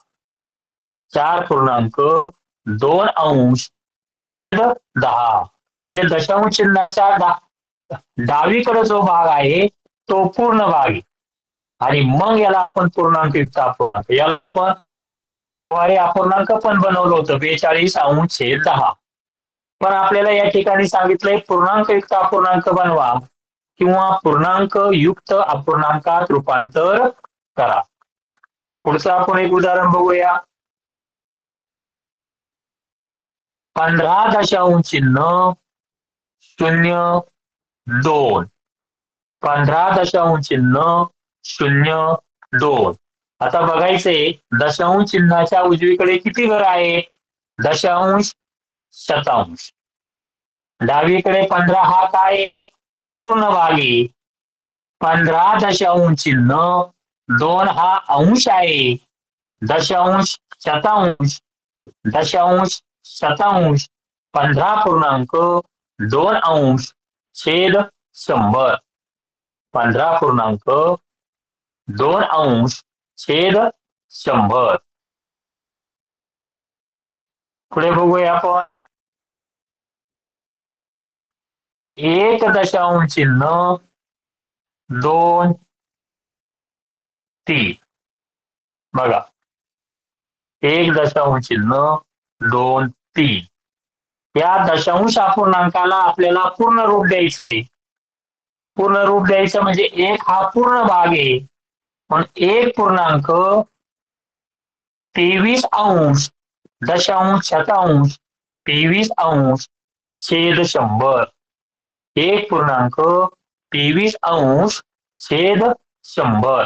4.2 अंश 10. दशांश चिन्हाच्या डावीकडे जो भाग आहे तो पूर्ण भाग आहे आणि मग याला आपण पूर्णांक युक्त अपूर्णांक, याला आपण अपूर्णांक पण बनवलं होतं 42 अंश छेद 10. पण आपल्याला या ठिकाणी सांगितलंय पूर्णांक युक्त अपूर्णांक बनवा किंवा पूर्णांक युक्त अपूर्णांकात रूपांतर करा. पुढचं आपण एक उदाहरण बघूया. 15.02 15.02. आता बघायचंय दशांश चिन्हाच्या उजवीकडे किती घर आहे? दशांश शतांश. डावीकडे 15 हा काय? पूर्ण भाग आहे. 15.02 हा अंश आहे. दशांश शतांश 15.2 अंश छेद 100. 15.2 अंश छेद 100. पुढे बघूया आपण 1.23. बघा 1.23. या दशांश अपूर्णांकाला आपल्याला पूर्ण रूप द्यायचे. पूर्ण रूप द्यायचं म्हणजे 1 हा पूर्ण भाग आहे, पण 1.23 अंश दशांश शतांश 23 अंश छेद 100. 1.23 अंश छेद 100.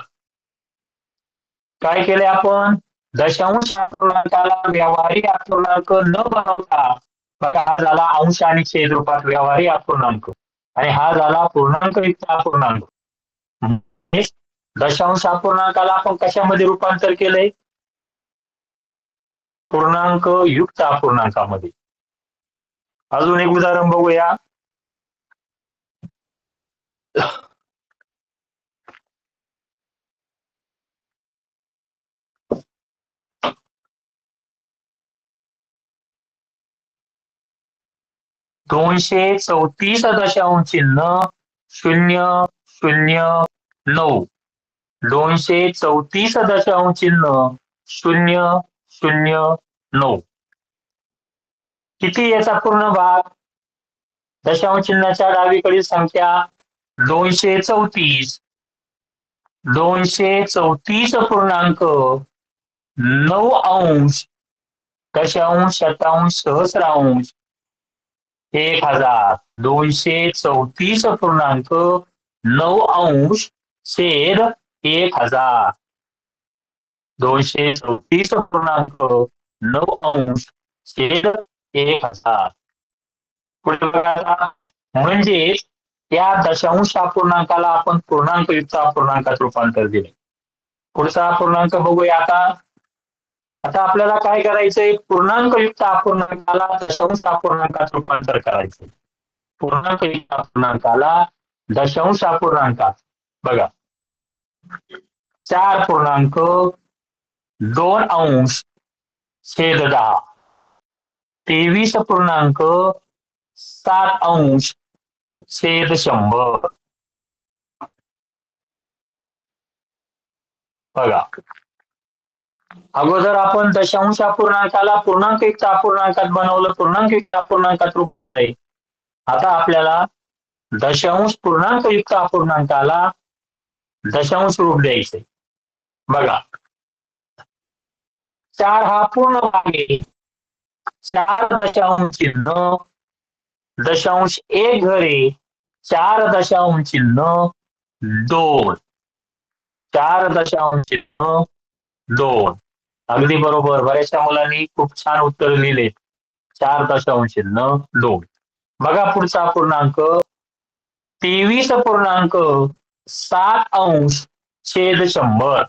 काय केले आपण? दशांश अपूर्णांकाला व्यावहारिक अपूर्णांक न बनवता बघा हा झाला अंश आणि छेद रूपात व्यावहारिक अपूर्णांक आणि हा झाला पूर्णांक युक्त अपूर्णांक. दशांश अपूर्णांकाला आपण कशामध्ये रूपांतर केलंय? पूर्णांक युक्त अपूर्णांकामध्ये. अजून एक उदाहरण बघूया. 234.009. 234.009. किती याचा पूर्ण भाग? दशांश चिन्हाच्या डावीकडील संख्या 234. 234.9 अंश दशांश शतांश सहस्रांश 1000. 234.9 अंश छेद 1000. 234.9 अंश छेद 1000. पुढे बघा म्हणजे त्या दशांश अपूर्णांकाला आपण पूर्णांक युक्त अपूर्णांकात रूपांतर दिले. पुढचा अपूर्णांक बघूया आता. आता आपल्याला काय करायचंय, पूर्णांकयुक्त अपूर्णांकाला दशांश अपूर्णांकात रूपांतर करायचंय. पूर्णांकयुक्त अपूर्णांकाला दशांश अपूर्णांकात बघा 4.2 23.7 बघा. अगोदर आपण दशांश अपूर्णांकाला पूर्णांकयुक्त अपूर्णांकात बनवलं, पूर्णांकयुक्त अपूर्णांकात रूप आहे. आता आपल्याला दशांश पूर्णांकयुक्त अपूर्णांकाला दशांश रूप द्यायचे. बघा 4 हा पूर्ण भाग आहे. 4.1 दशांश 1 घरे 4.2 4.2 अगदी बरोबर. बऱ्याचशा मुलांनी खूप छान उत्तर लिहिले. 4.2. बघा पुढचा अपूर्णांक 23.7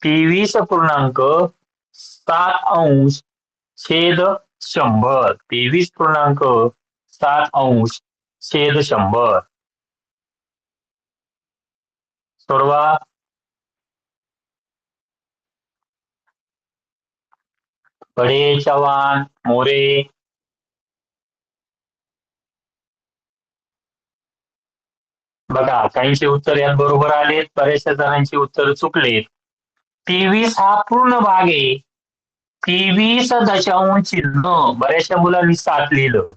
23.7 23.7 सोडवा. बडे, चव्हाण, मोरे. बघा काहींचे उत्तर यात बरोबर आलेत, बऱ्याचशा जणांची उत्तर चुकलेत. 23 हा पूर्ण भाग आहे. 23.0 बऱ्याचशा मुलांनी 7 लिहिलं.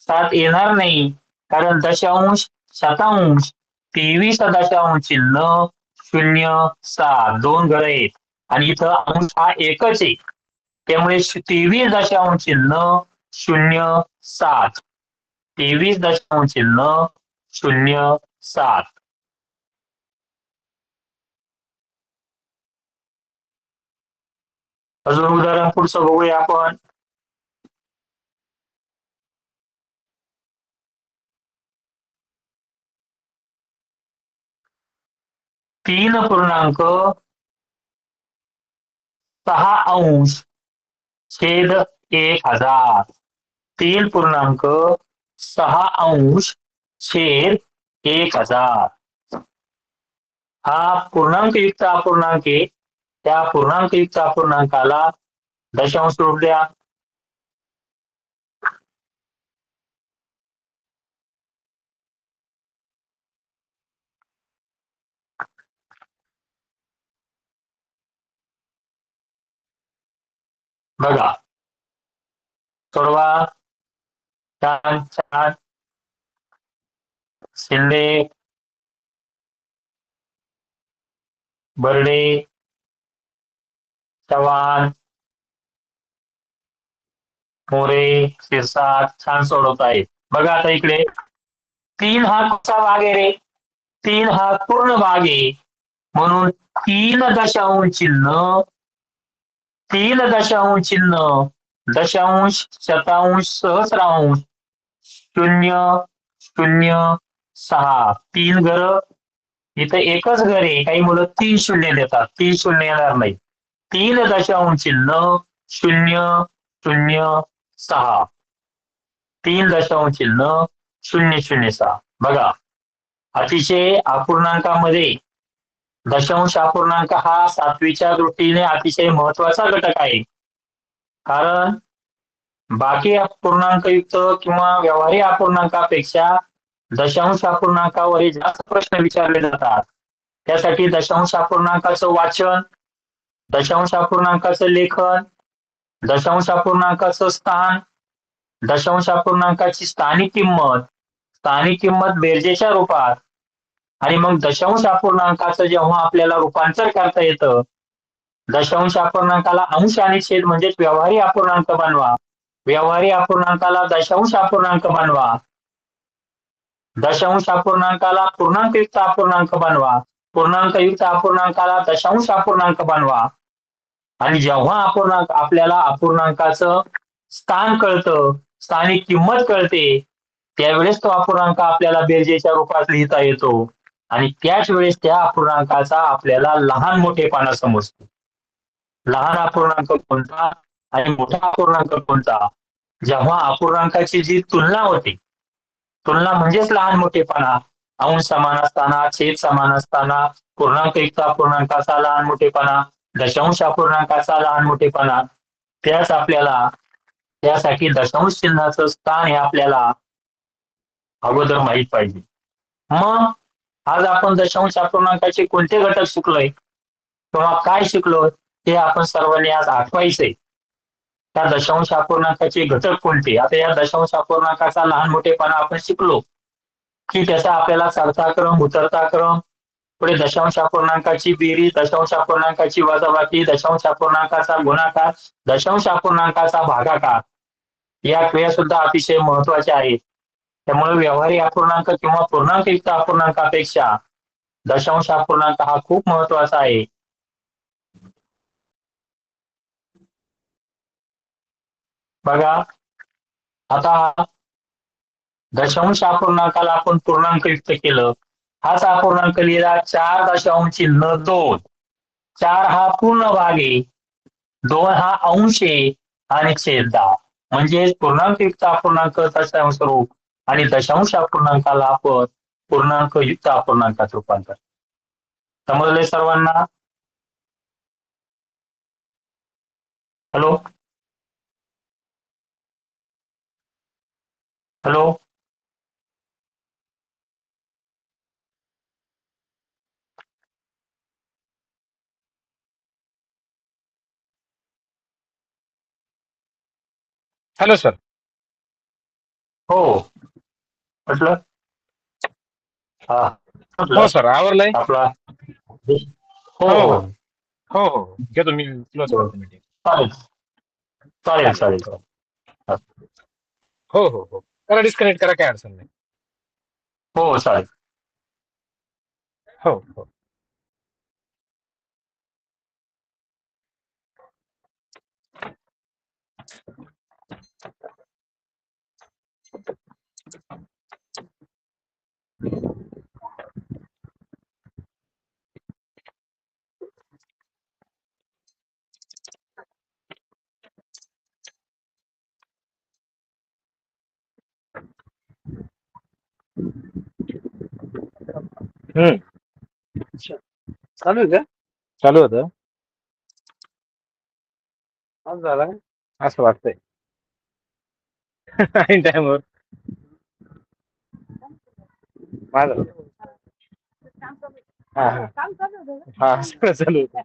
7 येणार नाही, कारण दशांश शतांश 23.007 2 घरं आहेत आणि इथं अंश हा एकच आहे. त्यामुळे 23.007 23.007. अजून उदाहरण पुढचं बघूया आपण. 3.6 छेद 1000 3.6 छेद 1000 हा पूर्णांकयुक्त अपूर्णांक आहे. त्या पूर्णांकयुक्त अपूर्णांकाला दशांश रूप द्या. बघा सोडवा. छान छान. शिंदे, बर्डे, चव्हाण, मोरे, शिरसाट छान सोडवत आहेत. बघा आता इकडे 3 हा कसा भाग आहे रे, 3 हा पूर्ण भाग आहे, म्हणून 3.3 दशांश शतांश सहस्रांश 0.06 3 घर. इथं एकच घर आहे, काही मुलं 3 शून्य देतात, 3 शून्य येणार नाही. 3.006 3.006. बघा अतिशय अपूर्णांकामध्ये दशांश अपूर्णांक हा 7वीच्या दृष्टीने अतिशय महत्वाचा घटक आहे. कारण बाकी अपूर्णांकयुक्त किंवा व्यवहारी अपूर्णांकापेक्षा दशांश अपूर्णांकावर जास्त प्रश्न विचारले जातात. त्यासाठी दशांश अपूर्णांकाचं वाचन, दशांश अपूर्णांकाचं लेखन, दशांश अपूर्णांकाचं स्थान, दशांश अपूर्णांकाची स्थानिक किंमत बेरजेच्या रूपात, आणि मग दशांश अपूर्णांकाचं जेव्हा आपल्याला रूपांतर करता येतं, दशांश अपूर्णांकाला अंश आणि छेद म्हणजेच व्यवहारी अपूर्णांक बनवा. व्यवहारी अपूर्णांकाला दशांश अपूर्णांक बनवा. दशांश अपूर्णांकाला पूर्णांकयुक्त अपूर्णांक बनवा. पूर्णांकयुक्त अपूर्णांकाला दशांश अपूर्णांक बनवा. आणि जेव्हा आपल्याला अपूर्णांकाचं स्थान कळतं, स्थानिक किंमत कळते, त्यावेळेस तो अपूर्णांक आपल्याला बेरजेच्या रूपात लिहिता येतो. आणि त्याच वेळेस त्या अपूर्णांकाचा आपल्याला लहान मोठेपणा समजतो. लहान अपूर्णांक कोणता आणि मोठा अपूर्णांक कोणता? जेव्हा अपूर्णांकाची जी तुलना होते, तुलना म्हणजेच लहान मोठेपणा. अंश समान असताना, छेद समान असताना, पूर्णांकयुक्त अपूर्णांकाचा लहान मोठेपणा, दशांश अपूर्णांकाचा लहान मोठेपणा, त्यास आपल्याला त्यासाठी दशांश चिन्हाचं स्थान हे आपल्याला अगोदर माहित पाहिजे. मग आज आपण दशांश अपूर्णांकाचे कोणते घटक शिकलोय किंवा काय शिकलो ते आपण सर्वांनी आज आठवायचंय. त्या दशांश अपूर्णांकाचे घटक कोणते? आता या दशांश अपूर्णांकाचा लहान मोठेपणा आपण शिकलो की त्याचा आपल्याला चढता क्रम, उतरता क्रम, पुढे दशांश अपूर्णांकाची बेरीज, दशांश अपूर्णांकाची वजाबाकी, दशांश अपूर्णांकाचा गुणाकार, दशांश अपूर्णांकाचा भागाकार या क्रिया सुद्धा अतिशय महत्वाच्या आहेत. त्यामुळे व्यवहारिक अपूर्णांक किंवा पूर्णांकयुक्त अपूर्णांकापेक्षा दशांश अपूर्णांक हा खूप महत्वाचा आहे. बघा आता दशांश अपूर्णांकाला आपण पूर्णांकयुक्त केलं. हाच अपूर्णांक लिहिला 4.2. 4 हा पूर्ण भाग आहे, 2 हा अंश आहे आणि छेद 10. म्हणजे पूर्णांकयुक्त अपूर्णांक दशांश रूप आणि दशांश अपूर्णांकाला आपण पूर्णांकयुक्त अपूर्णांकात रूपांतर. समजले सर्वांना? Hello hello hello sir. हो म्हटलं हा हो म्हटलं सर, आवरलंय. आपला हो हो हो हो हो हो घेतो मी, क्लोज करतो मीटिंग. चालेल चालेल चालेल. चालेल चालेल. हो हो हो करा, डिस्कनेक्ट करा, काय अडचण नाही. हो चालेल. हो हो. चालू आहे का? चालू होतं. आज झाला असं वाटतंय. टाइमवर माझं हा हा हा सगळं चालू होतं.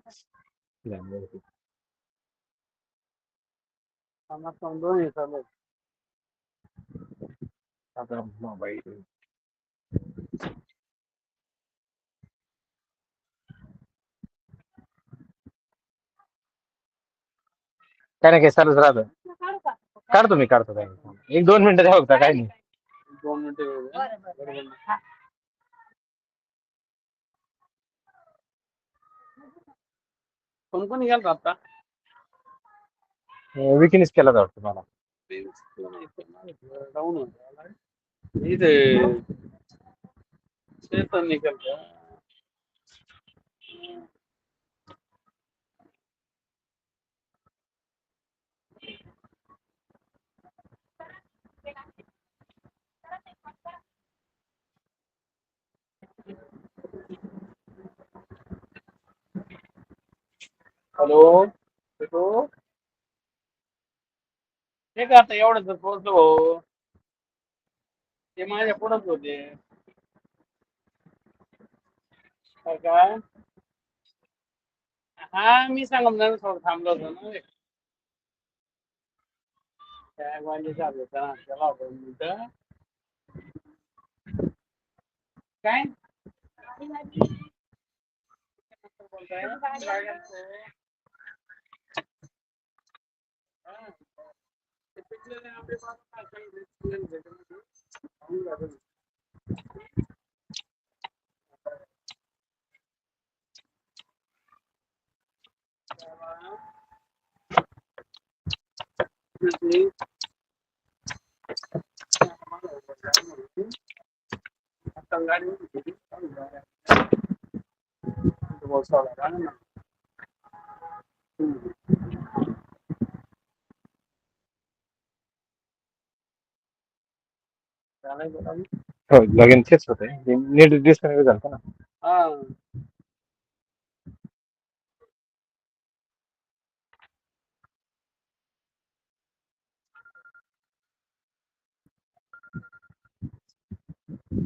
दोन्ही चालू आहे. आता मोबाईल काय नाही, काय चालूच राहतं. काढतो मी, काढतो. काय नाही. 1-2 मिनिटं द्या फक्त, काय नाही. 2 मिनिटं. कोण कोण गेलं आता? विकीनेच केला वाटतं मला. जाऊन इथे चेतन निकल का? हॅलो हॅलो, ते का आता एवढं पोहोचलो, ते माझ्या पुढंच होते. काय हा मी सांगून थोडं थांबलो होतो ना. काय वाजे चालू होता त्याला 2 मिनिटं. काय बोलताय? गाडी हो लगेन तेच होते नीट डिस्कनेक्ट झालं ना.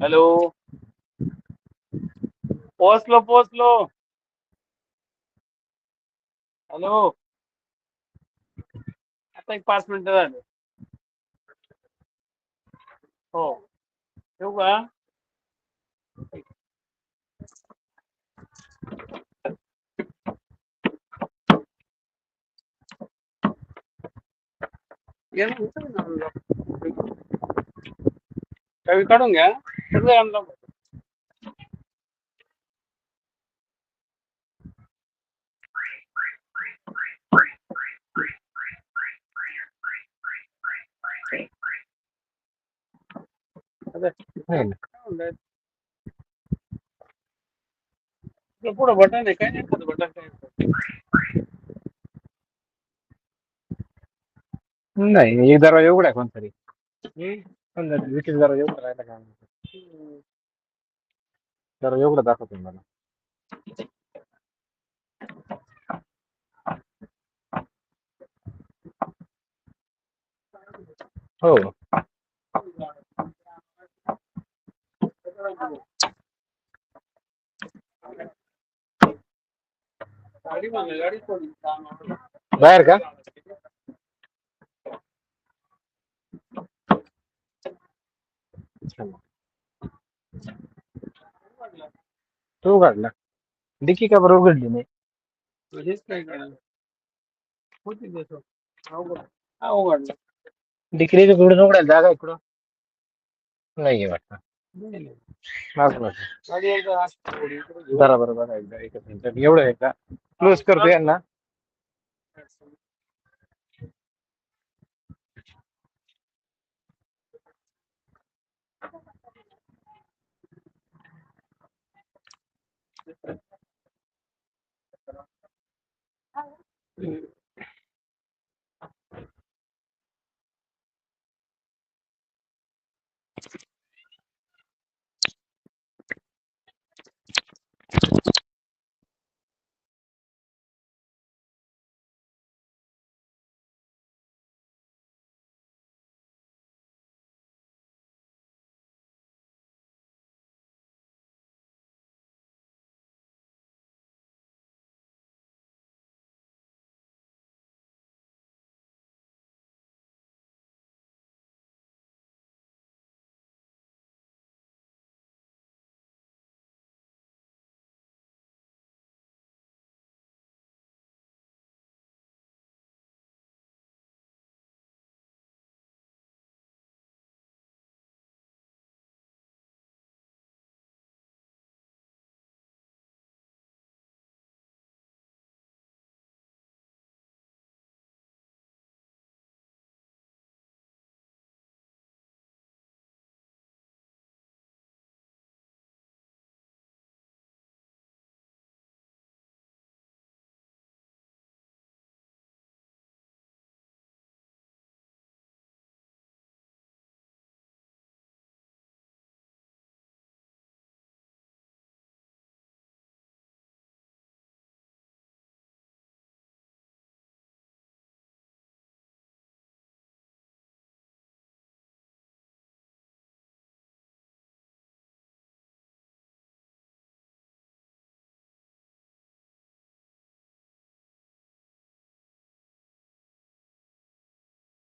हॅलो, पोचलो. हॅलो, आता एक 5 मिनिटं झाले. हो, ठेवू का? चावी काढून घ्या. सगळं unlock. नाही ना. पुढं बटन आहे काय नाही बटन काय नाही एक दरवाजा उघडा कोणतरी विकेट दरवाजा उघडा राहिला का दरवाजा उघडा दाखवतो मला. हो गाडी सोडली. बाहेर का तो काढला डिकी का बरोबर उघडली नाही. हेच काय काढायला होती देतो अवघड डिकी उघडून उघडायला जागा इकडं नाहीये वाटतं. माझं वाटतं. गाडी एकदा असं बरोबर बघा एकदा एकच मिनिट एवढं एकदा क्लोज करतो यांना.